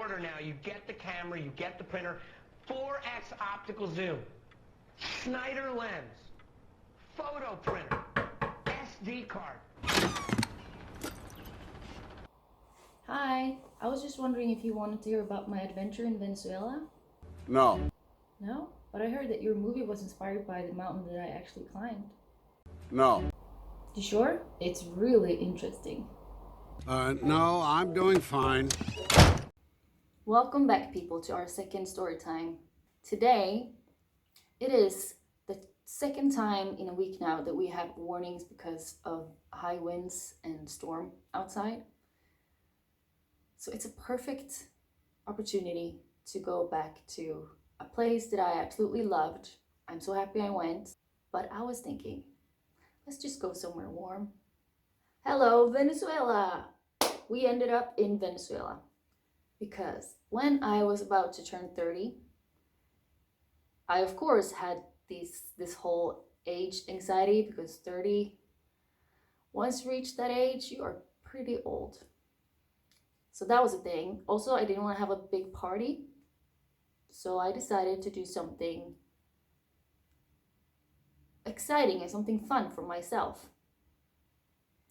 order now. You get the camera, you get the printer, 4x optical zoom, Schneider lens, photo printer, SD card. Hi, I was just wondering if you wanted to hear about my adventure in Venezuela? No. No? But I heard that your movie was inspired by the mountain that I actually climbed. No. You sure? It's really interesting. No, I'm doing fine. Welcome back, people, to our second story time. Today, it is the second time in a week now that we have warnings because of high winds and storm outside. So it's a perfect opportunity to go back to a place that I absolutely loved. I'm so happy I went, but I was thinking, let's just go somewhere warm. Hello, Venezuela! We ended up in Venezuela because when I was about to turn 30, I of course had this whole age anxiety because 30, once you reach that age, you are pretty old. So that was a thing. Also, I didn't want to have a big party, so I decided to do something exciting and something fun for myself.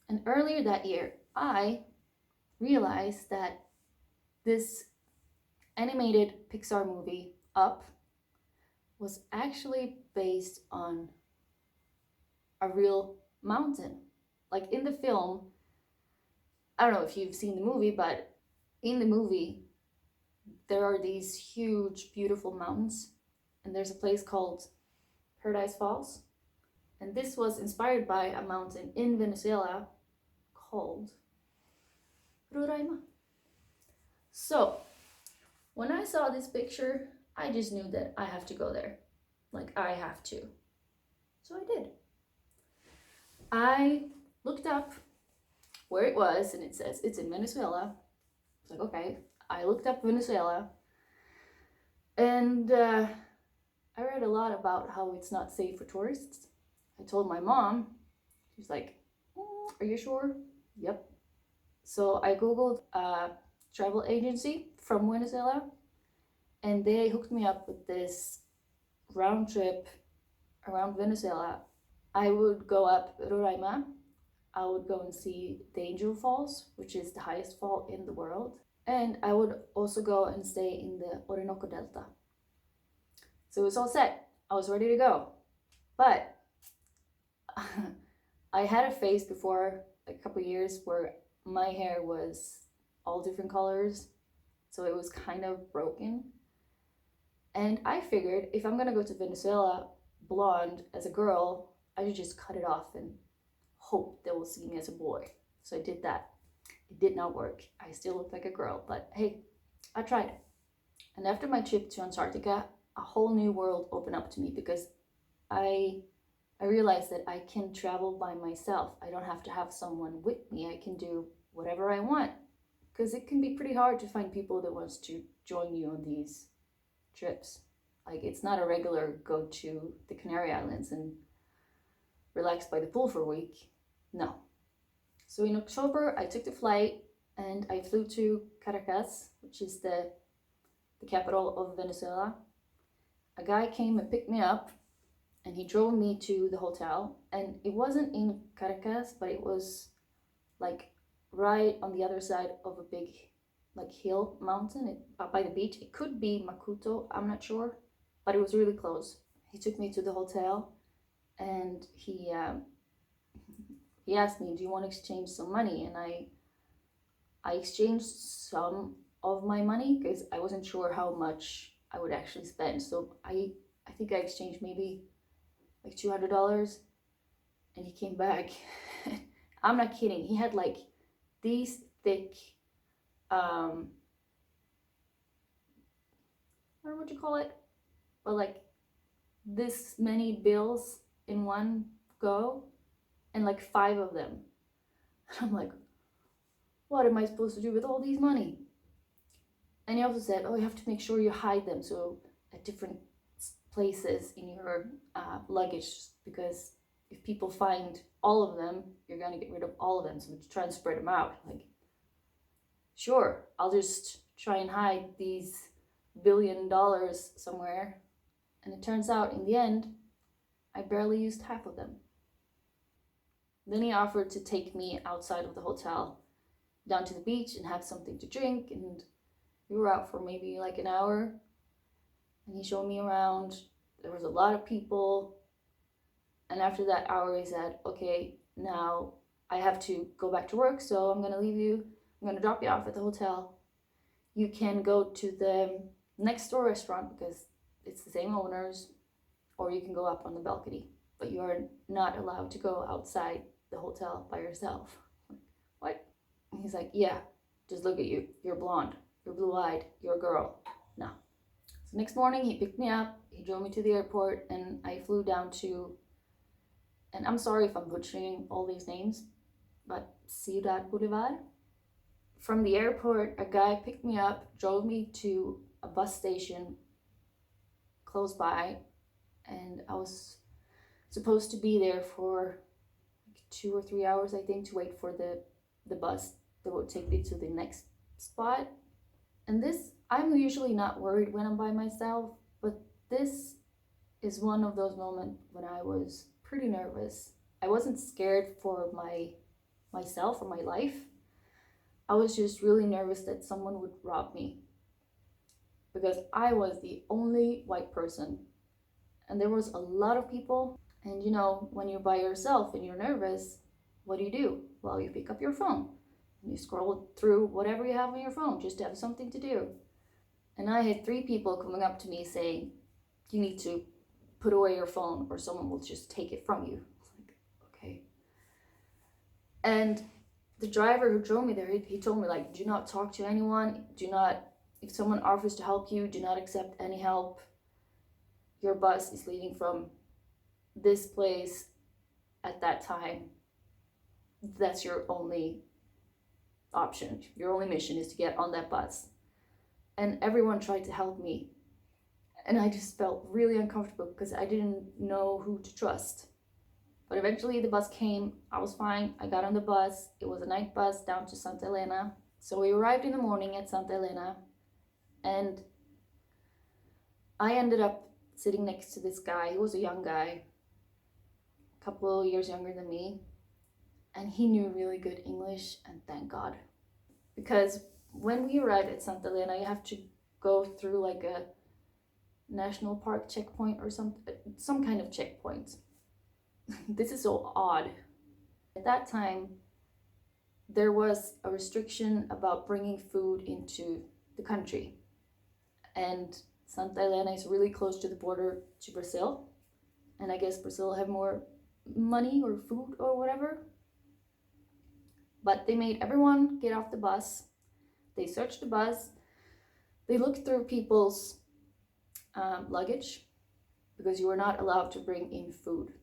And earlier that year, I realized that this animated Pixar movie, Up, was actually based on a real mountain. Like in the film, I don't know if you've seen the movie, but in the movie, there are these huge, beautiful mountains, and there's a place called Paradise Falls. And this was inspired by a mountain in Venezuela called Roraima. So, when I saw this picture, I just knew that I have to go there. Like, I have to. So I did. I looked up where it was, and it says it's in Venezuela. I was like, okay. I looked up Venezuela, and I read a lot about how it's not safe for tourists. I told my mom. She's like, are you sure? Yep. So I Googled a travel agency from Venezuela, and they hooked me up with this round trip around Venezuela. I would go up Roraima. I would go and see the Angel Falls, which is the highest fall in the world. And I would also go and stay in the Orinoco Delta. So it was all set. I was ready to go. But I had a phase before a couple years where my hair was all different colors. So it was kind of broken. And I figured if I'm gonna go to Venezuela blonde as a girl, I should just cut it off and hope they will see me as a boy. So I did that. It did not work. I still look like a girl, but hey, I tried. And after my trip to Antarctica, a whole new world opened up to me because I realized that I can travel by myself. I don't have to have someone with me. I can do whatever I want, because it can be pretty hard to find people that wants to join you on these trips. Like, it's not a regular go to the Canary Islands and relax by the pool for a week. No. So in October, I took the flight and I flew to Caracas, which is the capital of Venezuela. A guy came and picked me up and he drove me to the hotel. And it wasn't in Caracas, but it was like right on the other side of a big like hill mountain by the beach. It could be Macuto, I'm not sure, but it was really close. He took me to the hotel and he asked me, do you want to exchange some money? And I exchanged some of my money because I wasn't sure how much I would actually spend. So I think I exchanged maybe like $200, and he came back. I'm not kidding. He had like these thick, I don't know what you call it, but like this many bills in one go, and like 5 of them. I'm like, what am I supposed to do with all these money? And he also said, oh, you have to make sure you hide them so at different places in your luggage, because if people find all of them, you're gonna get rid of all of them, so try and spread them out. Like, sure, I'll just try and hide these $1 billion somewhere. And it turns out in the end, I barely used half of them. Then he offered to take me outside of the hotel down to the beach and have something to drink, and we were out for maybe like an hour, and he showed me around. There was a lot of people, and after that hour he said, okay, now I have to go back to work, so I'm gonna leave you. I'm gonna drop you off at the hotel. You can go to the next door restaurant because it's the same owners, or you can go up on the balcony, but you are not allowed to go outside the hotel by yourself. What? He's like, yeah, just look at you. You're blonde. You're blue-eyed. You're a girl. No. So next morning, he picked me up. He drove me to the airport, and I flew down to, and I'm sorry if I'm butchering all these names, but Ciudad Bolivar. From the airport, a guy picked me up, drove me to a bus station close by, and I was supposed to be there for 2 or 3 hours, I think, to wait for the bus that would take me to the next spot. And this, I'm usually not worried when I'm by myself, but this is one of those moments when I was pretty nervous. I wasn't scared for myself or my life. I was just really nervous that someone would rob me, because I was the only white person, and there was a lot of people. And you know, when you're by yourself and you're nervous, what do? Well, you pick up your phone and you scroll through whatever you have on your phone just to have something to do. And I had 3 people coming up to me saying, you need to put away your phone or someone will just take it from you. It's like, okay. And the driver who drove me there, he told me, like, do not talk to anyone. Do not, if someone offers to help you, do not accept any help. Your bus is leaving from this place at that time. That's your only option. Your only mission is to get on that bus. And everyone tried to help me. And I just felt really uncomfortable because I didn't know who to trust. But eventually the bus came. I was fine. I got on the bus. It was a night bus down to Santa Elena. So we arrived in the morning at Santa Elena. And I ended up sitting next to this guy. He was a young guy, a couple of years younger than me. And he knew really good English, and thank God. Because when we arrived at Santa Elena, you have to go through like a national park checkpoint or some kind of checkpoint. This is so odd. At that time, there was a restriction about bringing food into the country. And Santa Elena is really close to the border to Brazil. And I guess Brazil have more money or food or whatever. But they made everyone get off the bus. They searched the bus. They looked through people's luggage because you were not allowed to bring in food.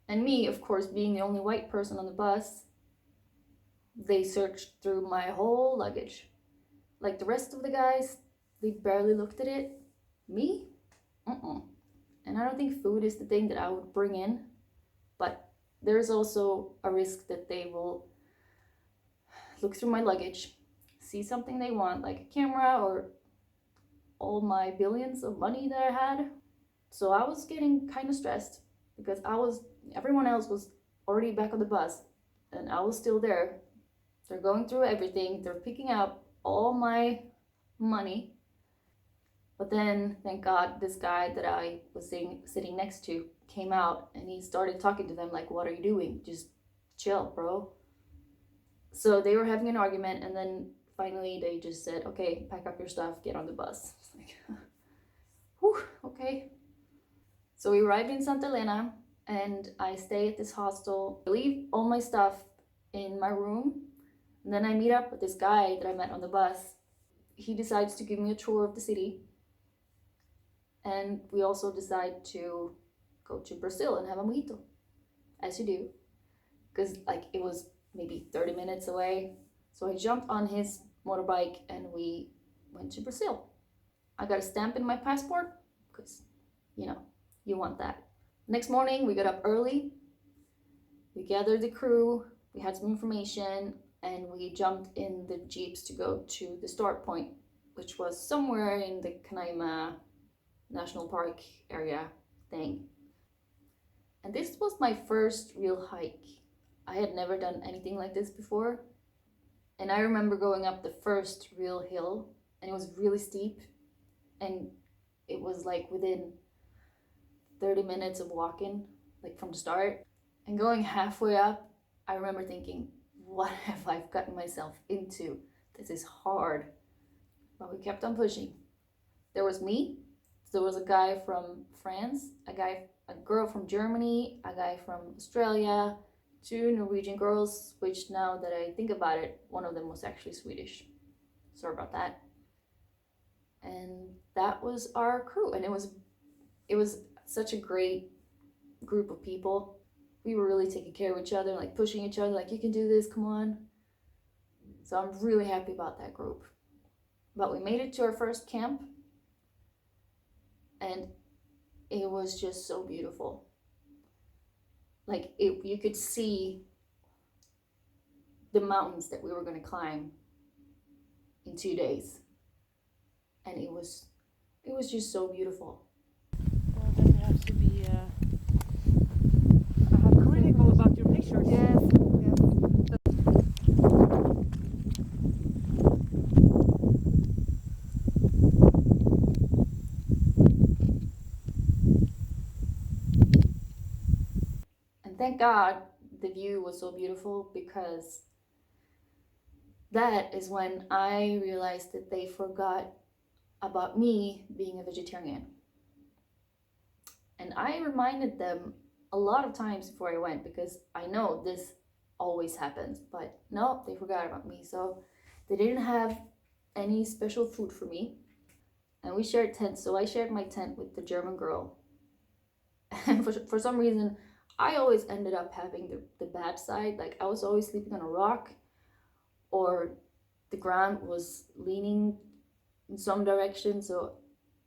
And me, of course, being the only white person on the bus, they searched through my whole luggage. Like the rest of the guys, they barely looked at it. Me? And I don't think food is the thing that I would bring in, but there's also a risk that they will look through my luggage, see something they want, like a camera or all my billions of money that I had. So I was getting kind of stressed because everyone else was already back on the bus and I was still there. They're going through everything. They're picking up all my money. But then, thank God, this guy that I was sitting next to came out and he started talking to them like, what are you doing? Just chill, bro. So they were having an argument, and then finally they just said, okay, pack up your stuff, get on the bus. It's like, whew, okay. So we arrived in Santa Elena, and I stay at this hostel. I leave all my stuff in my room, and then I meet up with this guy that I met on the bus. He decides to give me a tour of the city, and we also decide to go to Brazil and have a mojito, as you do, because like it was maybe 30 minutes away. So I jumped on his motorbike and we went to Brazil. I got a stamp in my passport because, you know, you want that. Next morning, we got up early. We gathered the crew. We had some information and we jumped in the jeeps to go to the start point which was somewhere in the Canaima National Park area thing. And this was my first real hike. I had never done anything like this before. And I remember going up the first real hill, and it was really steep, and it was like within 30 minutes of walking, like from the start. And going halfway up, I remember thinking, what have I gotten myself into? This is hard. But we kept on pushing. There was me, there was a guy from France, a girl from Germany, a guy from Australia, 2 Norwegian girls, which now that I think about it, one of them was actually Swedish. Sorry about that. And that was our crew, and it was such a great group of people. We were really taking care of each other, like pushing each other, like, you can do this, come on. So I'm really happy about that group. But we made it to our first camp, and it was just so beautiful. Like, you could see the mountains that we were going to climb in 2 days, and it was just so beautiful. Well, then you have to be critical about your pictures. Yes. And thank God the view was so beautiful, because that is when I realized that they forgot about me being a vegetarian. And I reminded them a lot of times before I went, because I know this always happens, but no, they forgot about me. So they didn't have any special food for me. And we shared tents, so I shared my tent with the German girl. And for some reason, I always ended up having the bad side. Like, I was always sleeping on a rock, or the ground was leaning in some direction. So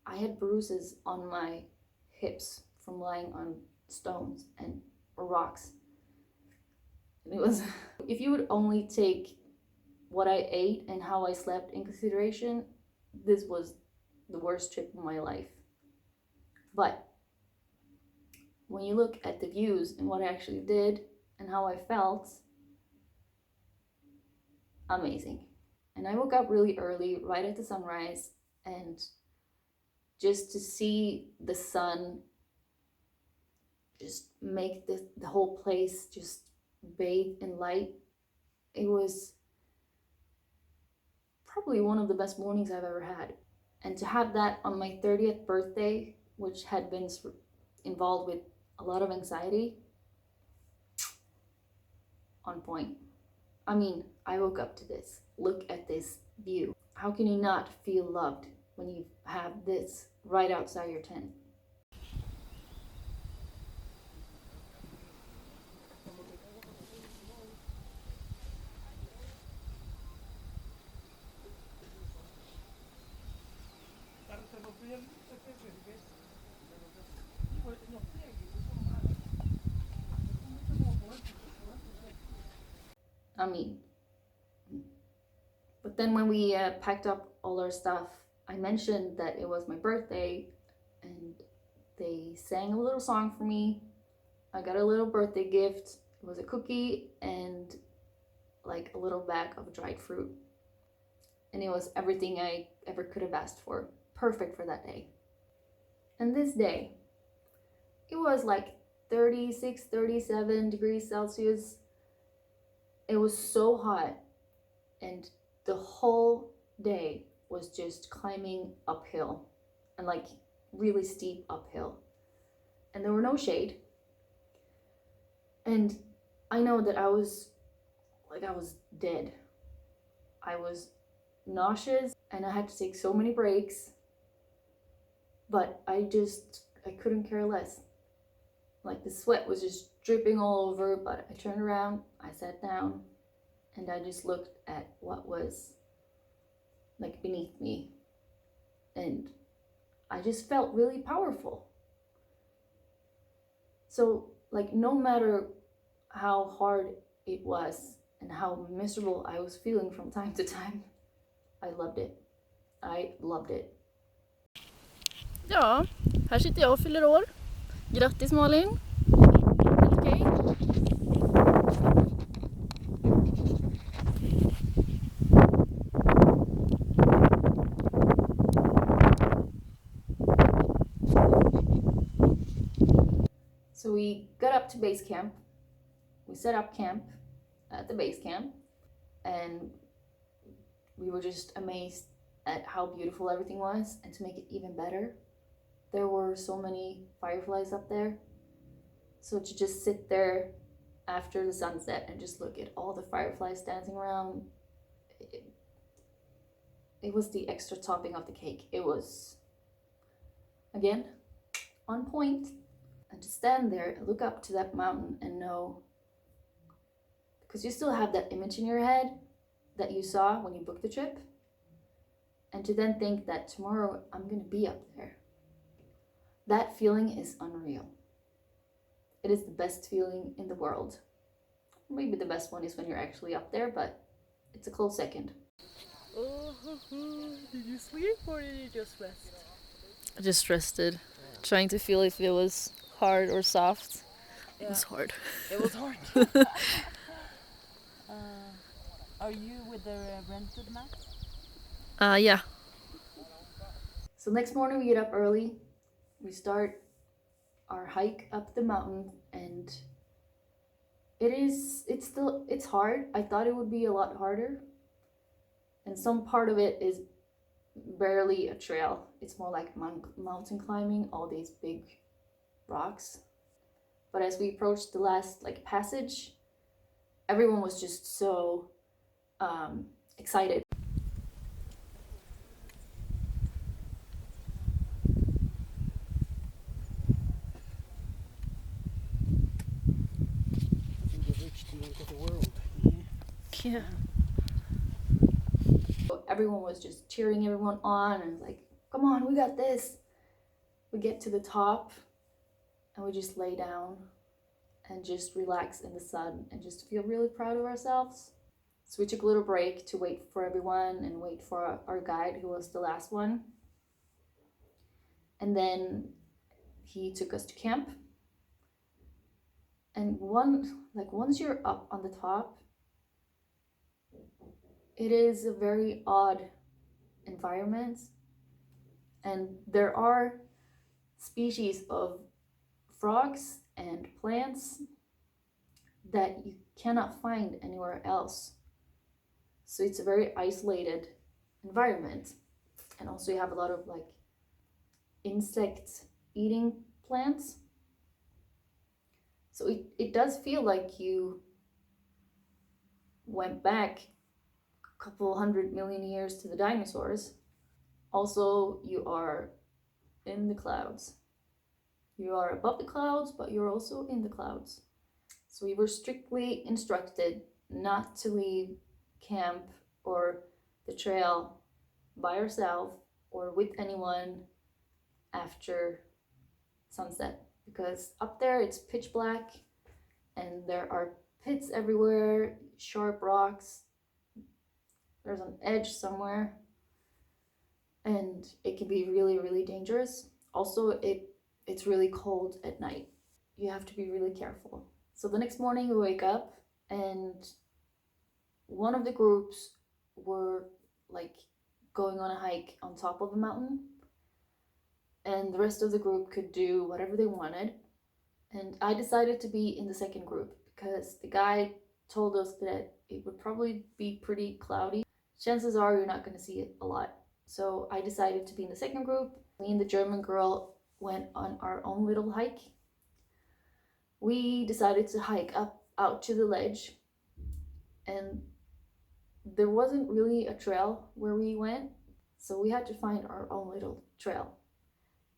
I had bruises on my hips from lying on stones and rocks. And it was, if you would only take what I ate and how I slept in consideration, this was the worst trip of my life. But when you look at the views and what I actually did and how I felt, amazing. And I woke up really early, right at the sunrise, and just to see the sun just make the whole place just bathe in light, it was probably one of the best mornings I've ever had. And to have that on my 30th birthday, which had been involved with a lot of anxiety, on point. I mean, I woke up to this. Look at this view. How can you not feel loved when you have this right outside your tent? I mean, but then when we packed up all our stuff, I mentioned that it was my birthday, and they sang a little song for me. I got a little birthday gift. It was a cookie and like a little bag of dried fruit. And it was everything I ever could have asked for. Perfect for that day. And this day, it was like 36, 37 degrees Celsius. It was so hot, and the whole day was just climbing uphill, and like really steep uphill, and there were no shade. And I know that I was dead. I was nauseous, and I had to take so many breaks, but I couldn't care less. Like, the sweat was just dripping all over, but I turned around, I sat down, and I just looked at what was like beneath me, and I just felt really powerful. So, like, no matter how hard it was and how miserable I was feeling from time to time, I loved it. I loved it. Ja, här sitter jag och fyller år. Grattis Malin! Helt okej. So we got up to base camp. We set up camp at the base camp, and we were just amazed at how beautiful everything was. And to make it even better, there were so many fireflies up there. So to just sit there after the sunset and just look at all the fireflies dancing around, it was the extra topping of the cake. It was, again, on point. And to stand there and look up to that mountain and know, because you still have that image in your head that you saw when you booked the trip, and to then think that tomorrow I'm going to be up there. That feeling is unreal. It is the best feeling in the world. Maybe the best one is when you're actually up there, but it's a close second. Did you sleep or did you just rest? I just rested, trying to feel if it was hard or soft. Yeah. It was hard. It was hard. Are you with the rented mat? Yeah. So next morning we get up early. We start our hike up the mountain, and it's hard. I thought it would be a lot harder. And some part of it is barely a trail. It's more like mountain climbing, all these big rocks. But as we approached the last passage, everyone was just so excited. Yeah. So everyone was just cheering everyone on and like, come on, we got this. We get to the top and we just lay down and just relax in the sun and just feel really proud of ourselves. So we took a little break to wait for everyone and wait for our guide, who was the last one. And then he took us to camp. And once you're up on the top, it is a very odd environment. And there are species of frogs and plants that you cannot find anywhere else. So it's a very isolated environment. And also you have a lot of insect eating plants. So it does feel like you went back a couple 100 million years to the dinosaurs. Also, you are in the clouds. You are above the clouds, but you're also in the clouds. So we were strictly instructed not to leave camp or the trail by ourselves or with anyone after sunset, because up there it's pitch black and there are pits everywhere, sharp rocks, there's an edge somewhere, and it can be really, really dangerous. Also, it's really cold at night. You have to be really careful. So the next morning we wake up and one of the groups were going on a hike on top of a mountain, and the rest of the group could do whatever they wanted. And I decided to be in the second group because the guide told us that it would probably be pretty cloudy. Chances are you're not going to see it a lot. So I decided to be in the second group. Me and the German girl went on our own little hike. We decided to hike up out to the ledge, and there wasn't really a trail where we went, so we had to find our own little trail.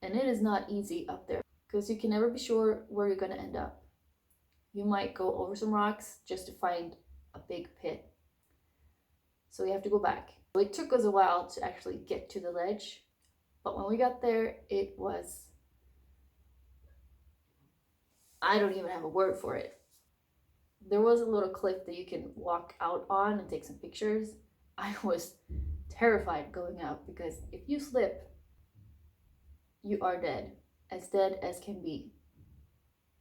And it is not easy up there because you can never be sure where you're going to end up. You might go over some rocks just to find a big pit, so you have to go back. So it took us a while to actually get to the ledge, but when we got there, it was, I don't even have a word for it. There was a little cliff that you can walk out on and take some pictures. I was terrified going out because if you slip, you are dead as can be.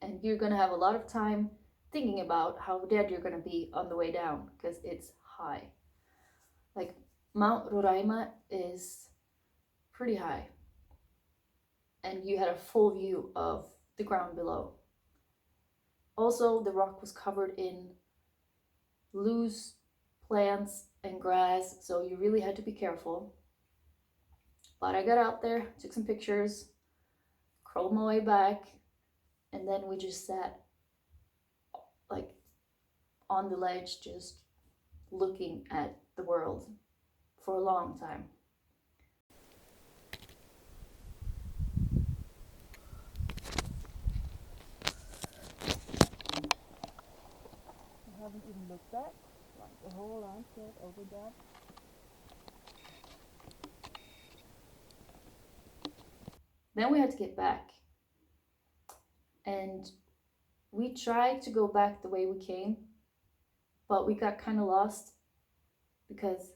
And you're gonna have a lot of time thinking about how dead you're gonna be on the way down because it's high. Like Mount Roraima is pretty high, and you had a full view of the ground below. Also, the rock was covered in loose plants and grass, so you really had to be careful. But I got out there, took some pictures, crawled my way back, and then we just sat like on the ledge, just looking at the world for a long time. I haven't even looked back. Like the whole landscape over there. Then we had to get back, and we tried to go back the way we came, but we got kind of lost because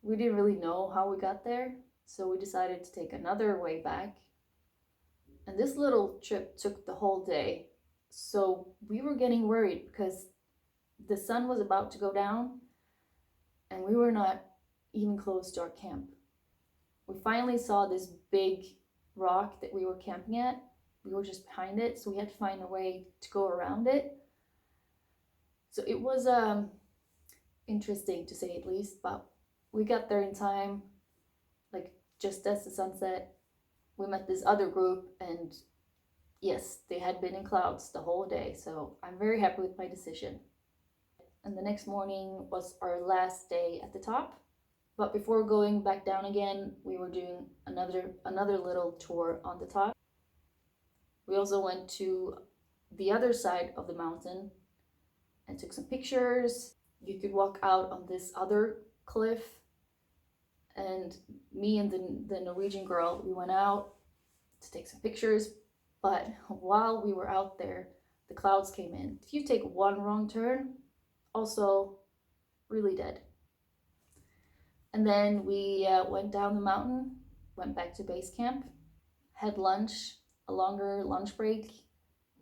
we didn't really know how we got there, so we decided to take another way back. And this little trip took the whole day, so we were getting worried because the sun was about to go down and we were not even close to our camp. We finally saw this big rock that we were camping at. We were just behind it, so we had to find a way to go around it. So it was interesting to say at least, but we got there in time, like just as the sun set. We met this other group, and yes, they had been in clouds the whole day, so I'm very happy with my decision. And the next morning was our last day at the top. But before going back down again, we were doing another little tour on the top. We also went to the other side of the mountain and took some pictures. You could walk out on this other cliff, and me and the Norwegian girl, we went out to take some pictures. But while we were out there, the clouds came in. If you take one wrong turn, also really dead. And then we went down the mountain, went back to base camp, had lunch, a longer lunch break,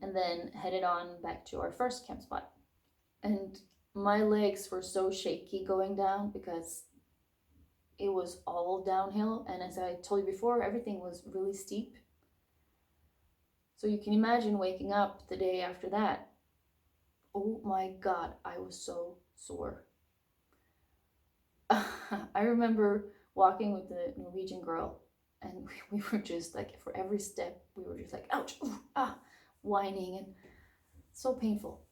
and then headed on back to our first camp spot. And my legs were so shaky going down because it was all downhill, and as I told you before, everything was really steep. So you can imagine waking up the day after that. Oh my God, I was so sore. I remember walking with the Norwegian girl, and we were just like, for every step, we were just like, ouch, ooh, ah, whining, and so painful.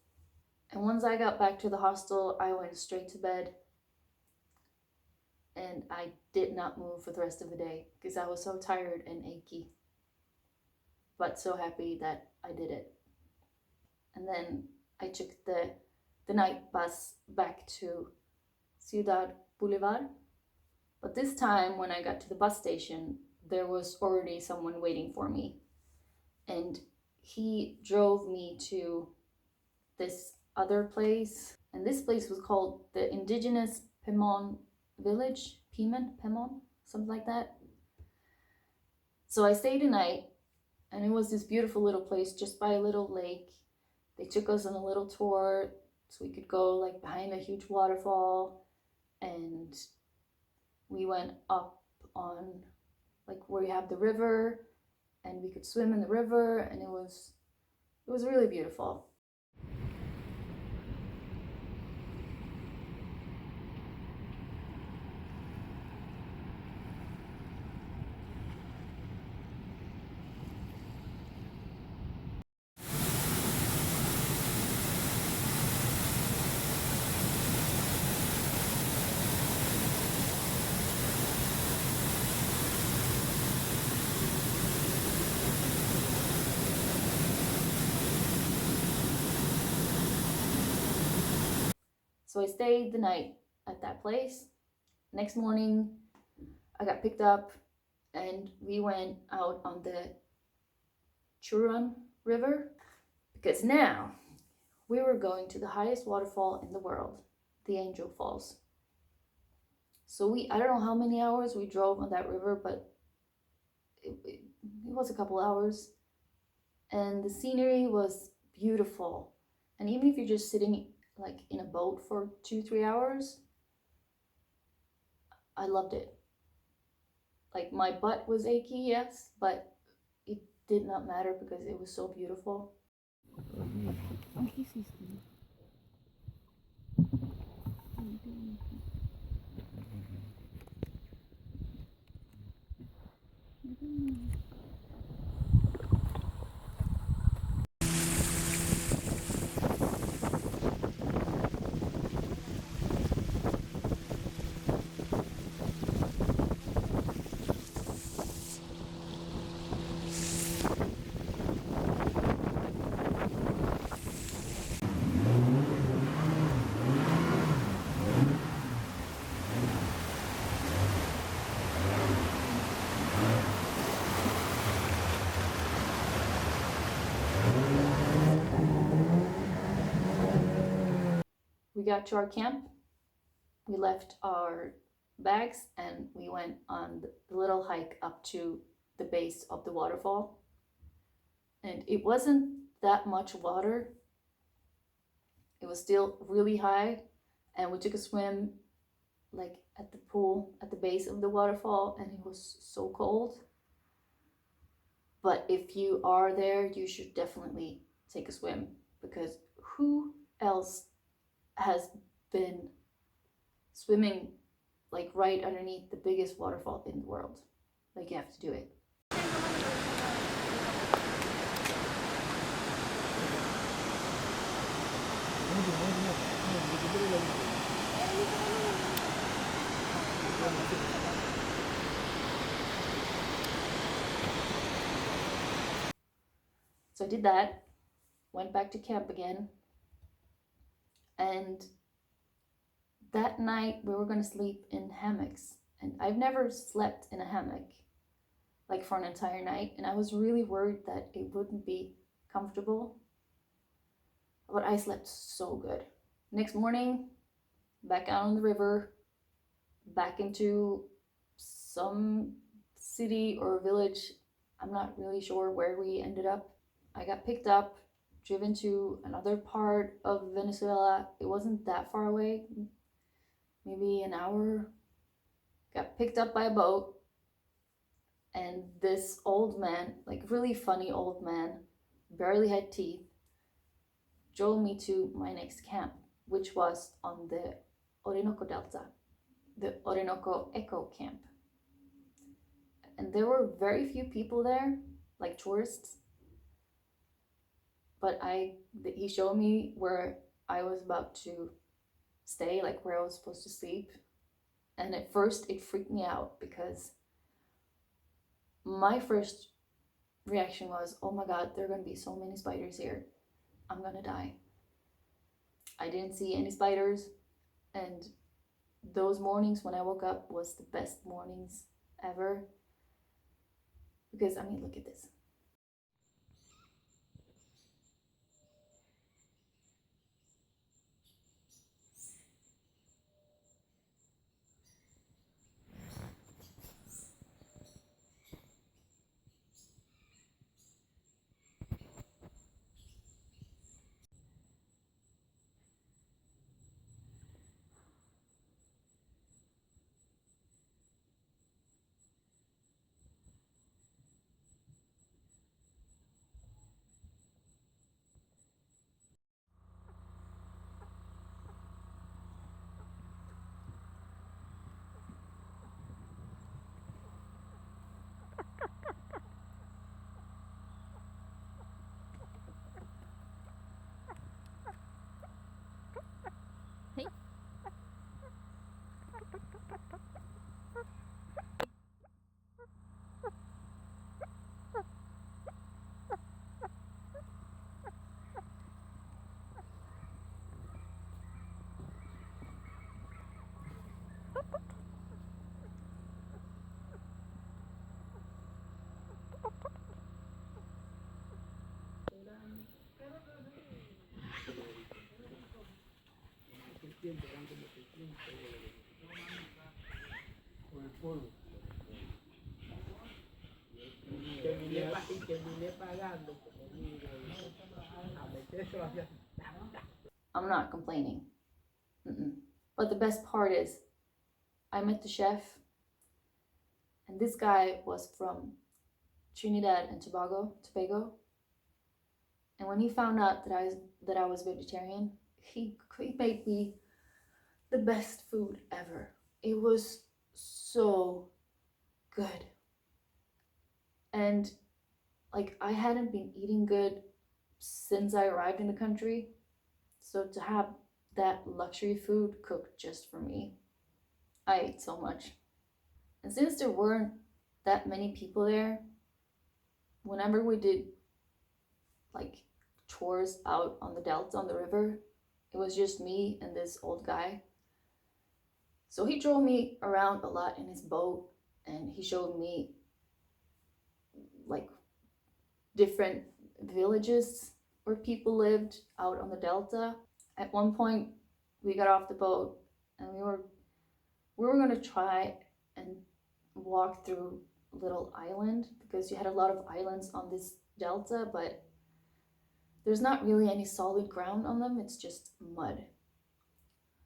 And once I got back to the hostel, I went straight to bed, and I did not move for the rest of the day because I was so tired and achy, but so happy that I did it. And then I took the night bus back to Ciudad Bolivar. But this time when I got to the bus station, there was already someone waiting for me. And he drove me to this other place. And this place was called the Indigenous Pemon Village. Pemon, something like that. So I stayed a night, and it was this beautiful little place just by a little lake. They took us on a little tour so we could go like behind a huge waterfall, and we went up on like where you have the river, and we could swim in the river, and it was really beautiful. So I stayed the night at that place. Next morning, I got picked up, and we went out on the Churan River because now we were going to the highest waterfall in the world, the Angel Falls. So I don't know how many hours we drove on that river, but it was a couple hours. And the scenery was beautiful. And even if you're just sitting like in a boat for 2-3 hours, I loved it. Like my butt was achy, yes, but it did not matter because it was so beautiful. We got to our camp, we left our bags, and we went on the little hike up to the base of the waterfall. And it wasn't that much water. It was still really high, and we took a swim like at the pool at the base of the waterfall, and it was so cold. But if you are there, you should definitely take a swim, because who else has been swimming like right underneath the biggest waterfall in the world? Like, you have to do it. So I did that, went back to camp again, and that night we were going to sleep in hammocks. And I've never slept in a hammock like for an entire night, and I was really worried that it wouldn't be comfortable, but I slept so good. Next morning, back out on the river, back into some city or village. I'm not really sure where we ended up. I got picked up, driven to another part of Venezuela. It wasn't that far away, maybe an hour. Got picked up by a boat, and this old man, like really funny old man, barely had teeth, drove me to my next camp, which was on the Orinoco Delta, the Orinoco Eco Camp. And there were very few people there, like tourists. But he showed me where I was about to stay, like where I was supposed to sleep. And at first it freaked me out, because my first reaction was, oh my God, there are going to be so many spiders here. I'm going to die. I didn't see any spiders. And those mornings when I woke up was the best mornings ever. Because, I mean, look at this. Hey. I'm not complaining. But the best part is, I met the chef, and this guy was from Trinidad and Tobago. And when he found out that I was vegetarian, he made me the best food ever. It was so good. And like, I hadn't been eating good since I arrived in the country. So to have that luxury food cooked just for me, I ate so much. And since there weren't that many people there, whenever we did like chores out on the delta, on the river, it was just me and this old guy. So he drove me around a lot in his boat, and he showed me like different villages where people lived out on the delta. At one point we got off the boat and we were going to try and walk through a little island, because you had a lot of islands on this delta, but there's not really any solid ground on them, it's just mud.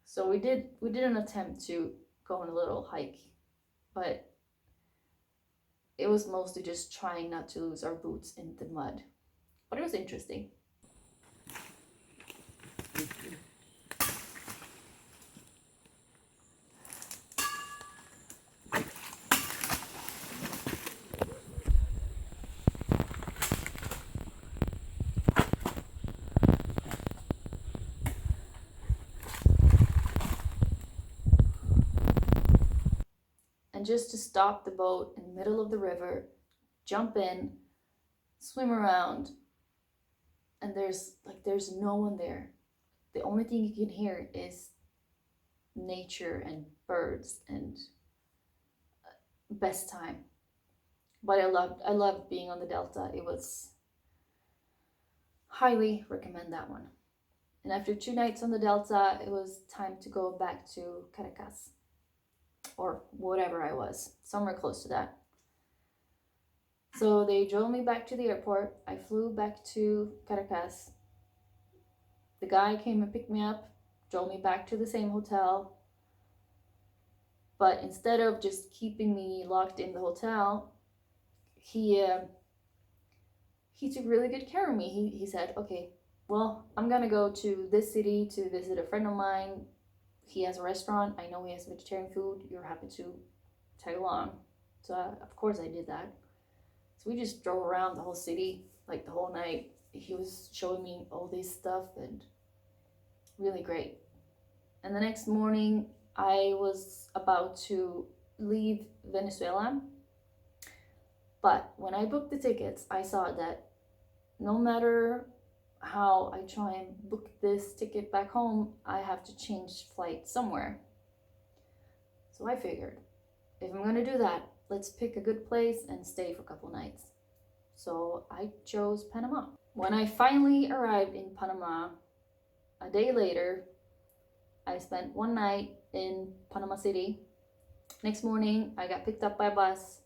So we did an attempt to go on a little hike, but it was mostly just trying not to lose our boots in the mud. But it was interesting. And just to stop the boat in the middle of the river, jump in, swim around, and there's no one there. The only thing you can hear is nature and birds, and best time. But I loved being on the delta. It was highly recommend that one. And after 2 nights on the delta, it was time to go back to Caracas, or whatever I was, somewhere close to that. So they drove me back to the airport. I flew back to Caracas. The guy came and picked me up, drove me back to the same hotel. But instead of just keeping me locked in the hotel, he took really good care of me. He said, okay, well, I'm gonna go to this city to visit a friend of mine. He has a restaurant. I know he has vegetarian food. You're happy to tag along. So of course I did that. So we just drove around the whole city, like the whole night. He was showing me all this stuff, and really great. And the next morning I was about to leave Venezuela. But when I booked the tickets, I saw that no matter how I try and book this ticket back home, I have to change flight somewhere. So I figured, if I'm gonna do that, let's pick a good place and stay for a couple nights. So I chose Panama. When I finally arrived in Panama, a day later, I spent 1 night in Panama City. Next morning, I got picked up by a bus,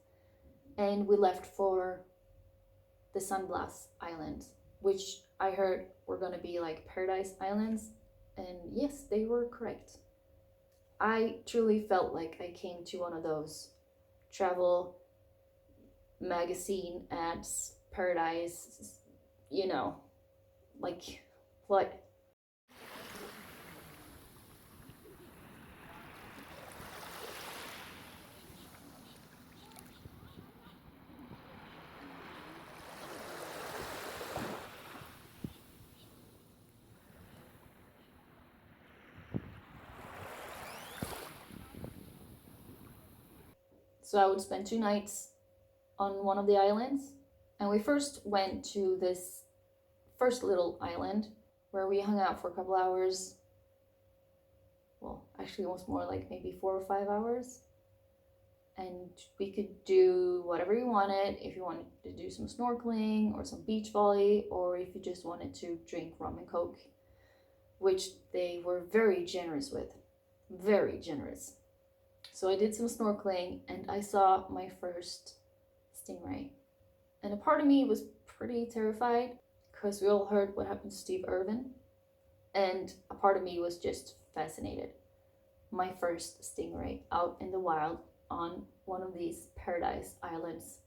and we left for the San Blas Islands, which I heard were gonna be like paradise islands, and yes, they were correct. I truly felt like I came to one of those travel magazine ads, paradise, you know, like what? So I would spend 2 nights on one of the islands, and we first went to this first little island where we hung out for a couple hours. Well, actually it was more like maybe 4 or 5 hours, and we could do whatever you wanted. If you wanted to do some snorkeling or some beach volley, or if you just wanted to drink rum and coke, which they were very generous with, very generous. So I did some snorkeling and I saw my first stingray. And a part of me was pretty terrified because we all heard what happened to Steve Irwin. And a part of me was just fascinated. My first stingray out in the wild on one of these paradise islands.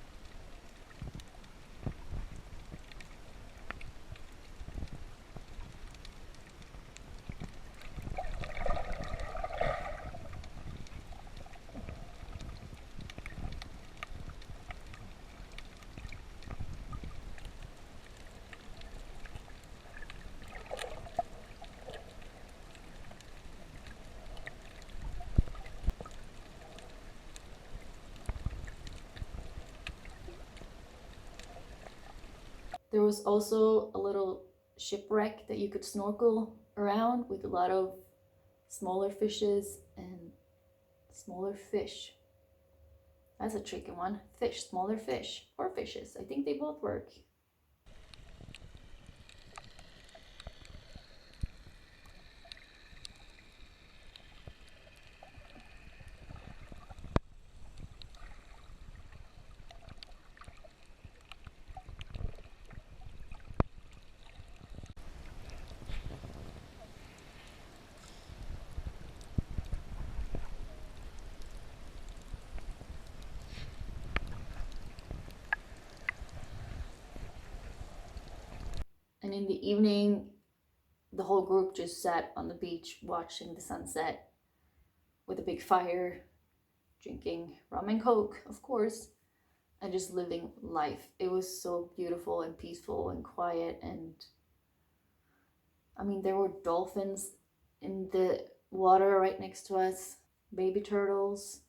There was also a little shipwreck that you could snorkel around with a lot of smaller fishes and smaller fish. That's a tricky one. Fish, smaller fish, or fishes. I think they both work. And in the evening, the whole group just sat on the beach watching the sunset with a big fire, drinking rum and coke, of course, and just living life. It was so beautiful and peaceful and quiet. And I mean, there were dolphins in the water right next to us, baby turtles.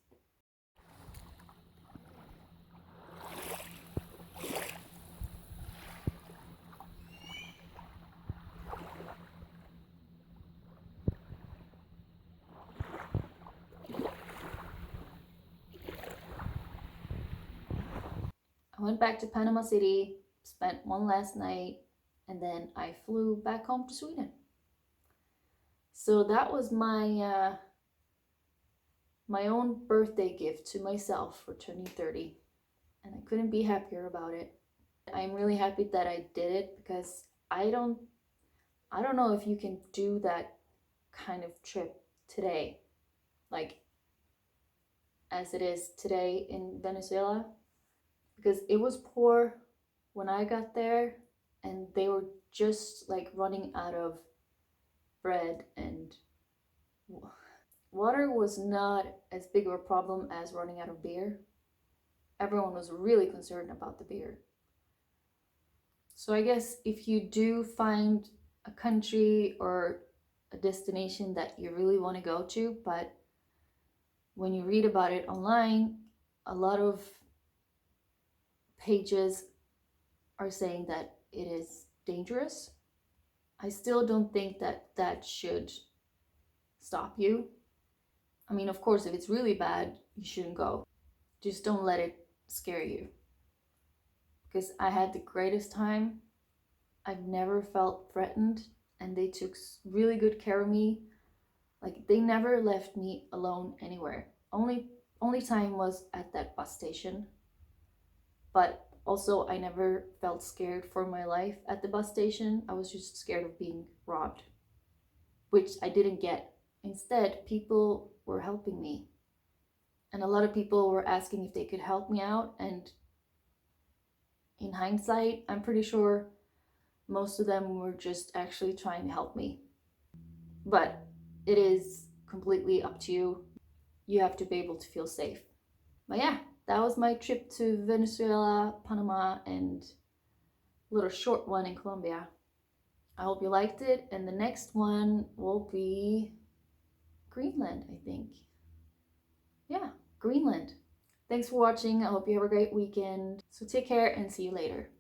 I went back to Panama City, spent one last night, and then I flew back home to Sweden. So that was my my own birthday gift to myself for turning 30, and I couldn't be happier about it. I'm really happy that I did it because I don't know if you can do that kind of trip today, like as it is today in Venezuela, because it was poor when I got there and they were just like running out of bread, and water was not as big of a problem as running out of beer. Everyone was really concerned about the beer. So I guess if you do find a country or a destination that you really want to go to, but when you read about it online, a lot of pages are saying that it is dangerous. I still don't think that that should stop you. I mean, of course, if it's really bad, you shouldn't go. Just don't let it scare you. Because I had the greatest time. I've never felt threatened, and they took really good care of me. Like, they never left me alone anywhere. Only time was at that bus station. But also, I never felt scared for my life at the bus station. I was just scared of being robbed, which I didn't get. Instead, people were helping me. And a lot of people were asking if they could help me out. And in hindsight, I'm pretty sure most of them were just actually trying to help me. But it is completely up to you. You have to be able to feel safe. But yeah, that was my trip to Venezuela, Panama, and a little short one in Colombia. I hope you liked it, and the next one will be Greenland, I think. Yeah, Greenland. Thanks for watching. I hope you have a great weekend. So take care and see you later.